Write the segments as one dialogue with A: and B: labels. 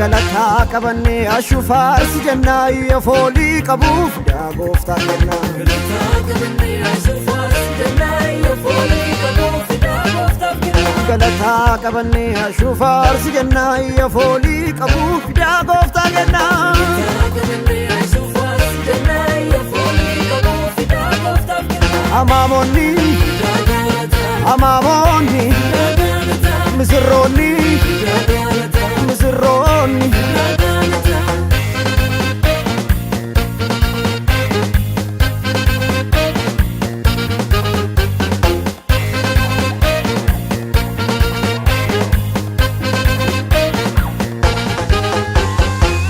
A: galataa qabannee ashufaarsi jennaa yafoolii qabuuf daagoftaa kennaa.
B: Galataa qabannee ashufaarsi jennaa yafoolii qabuuf daagoftaa kennaa.
A: Galataa qabannee ashufaarsi jennaa yafoolii qabuuf daagoftaa kennaa.
B: Galataa qabannee ashufaarsi jennaa yafoolii qabuuf daagoftaa kennaa.
A: Amaamonni amaamonni misirroonni misirroonni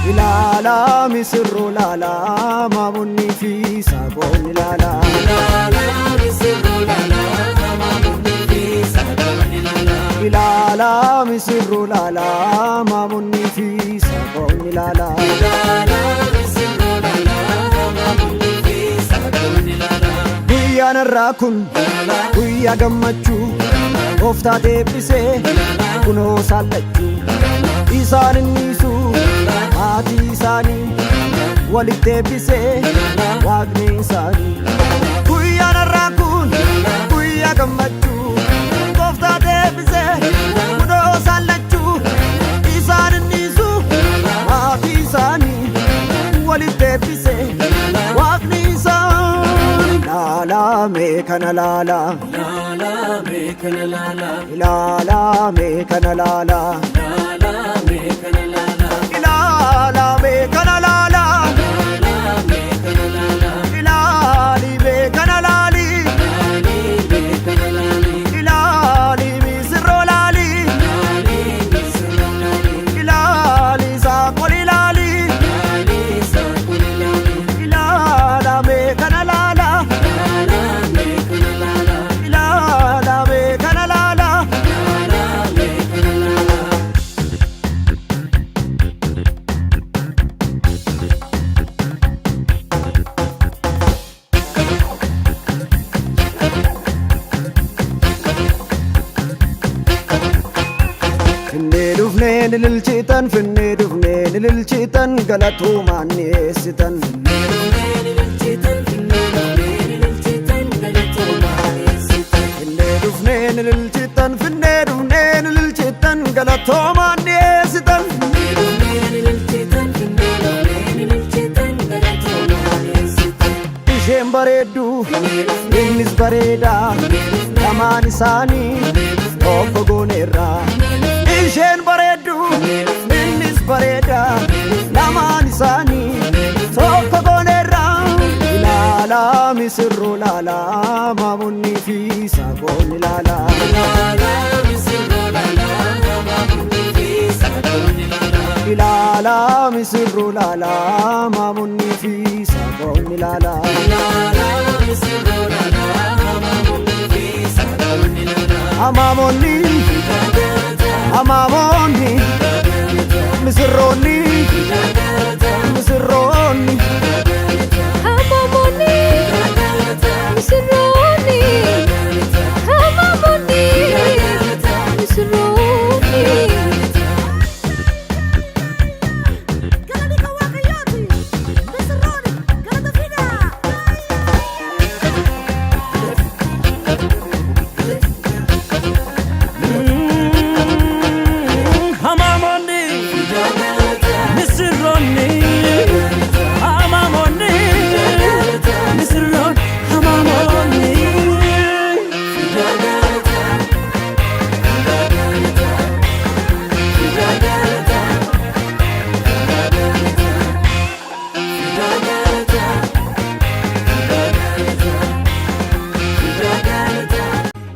A: ilaala misirroo laala maamonni fi saaqoonni laala. Ilala misirroo laala maamonni fi saaqoonni laala. Guyyaan irraa kun guyyaa gammachuu gooftaa deebisee kunoo saallachuu isaan innisu maatii isaanii walitti deebisee waaqni isaanii. Guyyaan irraa kun guyyaa gammachuu gooftaa deebisee kunoo saallachuu isaan innisu maatii isaanii walitti deebisee waaqni isaanii. Ilaala mee kana laala,
B: ilaala mee kana laala,
A: ilaala mee kana laala,
B: ilaala mee kana laala,
A: ilaala mee kana laala, ilaali mee kana laali, ilaali misirroo laali, ilaali saaqoli laali, ilaala mee kana laala, ilaala mee kana laala. Finnee dhufnee nililchitan, finnee dhufnee nililchitan, galatuumaan dhiyeessitan. Finnee dhufnee nililchitan, finnee dhufnee nililchitan, galatuumaan dhiyeessitan. Isheen bareeddu, innis bareeda, lamaan isaanii tokko gooneerra. Isheen bareeddu, innis bareeda, lamaan isaanii tokko gooneerra. Ilaala misirroo laala maamonni fi saaqoonni laala. Ilaala misirroo laala maamonni fi saaqoonni laala. Amaamonni amaamonni misirroonni misirroonni
C: Amamoni, misirroni, amamoni, misirroni. Galani kawakayoti, misirroni, galata fida.
B: Amamoni, misirroni, amamoni, misirroni, amamoni.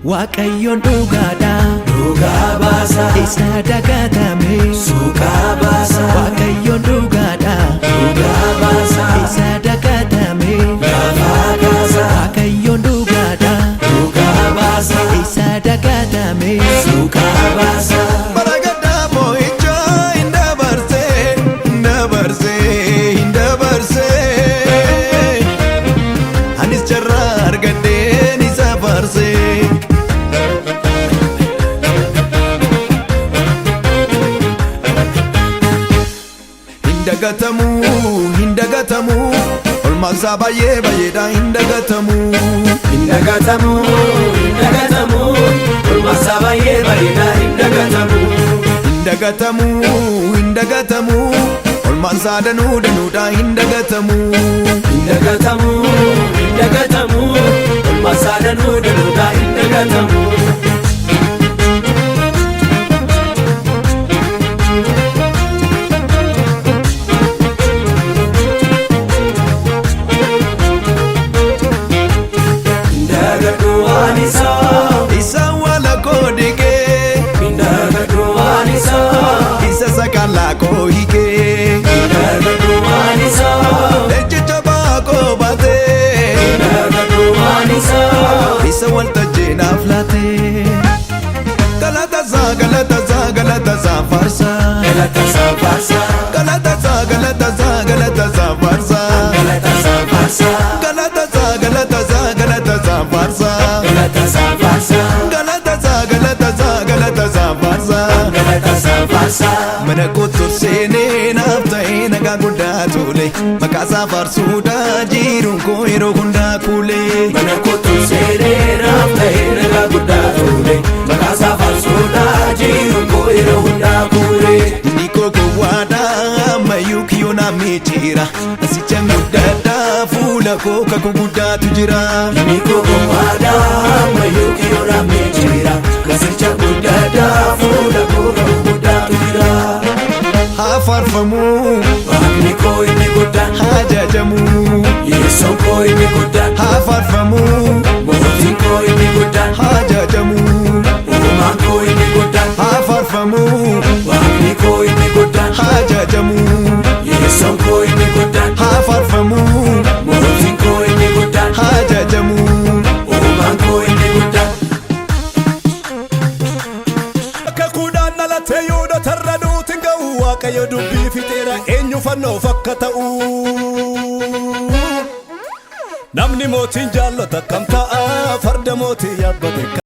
B: Waaqayyoon dhugaadha, dhugaa baasa, isa dagatame, suuqaa baasa. Waaqayyoon dhugaadha, dhugaa baasa, isa dagatame, lafa kaasa. Waaqayyoon dhugaadha, dhugaa baasa, isa dagatame, suuqaa baasa.
D: Baragada mo'icha indabarse, indabarse, indabarse. Anis jarra argadeen isa farse. Hindagatamu, hindagatamu Olmaansaa baay'ee baay'eedha hindagatamu
B: Hindagatamu, hindagatamu Olmaansaa baay'ee baay'eedha hindagatamu
D: Hindagatamu, hindagatamu Olmaansaa danuu danuudha hindagatamu
B: Hindagatamu, hindagatamu Olmaansaa danuu danuudha hindagatamu
D: Isa wala kodike
B: Hindagatu anisa
D: Isa sakala ko hike
B: Hindagatu anisa
D: Echicha bako bate
B: Hindagatu anisa
D: Isa walta jena flate Galataza, galataza, galataza farsa
B: Galataza farsa
D: Galataza, galataza, galataza farsa
B: Galataza farsa
D: Galataza, galataza, galataza farsa
B: Galataza farsa
D: Galataza, galataza, galataza farsa
B: Galataza farsa
D: Mana kotor sene nafta'e nagaa guddaa tole Maqaasaa farsuudha jiruun koo yeroo hundaa kuule
B: Mana kootu seenee nafta'e nagaa guddaa tole Maqaasaa farsuudha jiruun koo yeroo hundaa kuule
D: Inni koo gowwaadhaa ammayyuu kiyyoo namni jira Asicha guddaadhaa fuula koo kakuu guddaatu jira
B: Inni koo gowwaadhaa ammayyuu kiyyoo namni jira Asicha guddaadhaa fuula koo kakuu guddaatu jira
D: Haa faarfamu
B: Waaqni koo inni guddaan
D: haa jajamu
B: Yeessoon koo inni guddaan
D: haa faarfamu
B: Mootiin koo inni guddaan
D: haa jajamu
B: Uumaan koo inni guddaan
D: haa faarfamu
B: Waaqni koo inni guddaan
D: haa jajamu
B: Yeessoon koo inni guddaan
D: haa faarfamu
B: Mootiin koo inni guddaan
D: haa jajamu
B: Uumaan koo inni guddaan
E: Akka kudhaan dhalatee yuuda tarra duutiin ga'u Waaqayyo dubbii fixeera eenyu fannoof akka ta'u Namni mootiin jaallata kam ta'a farda mootii yaabbate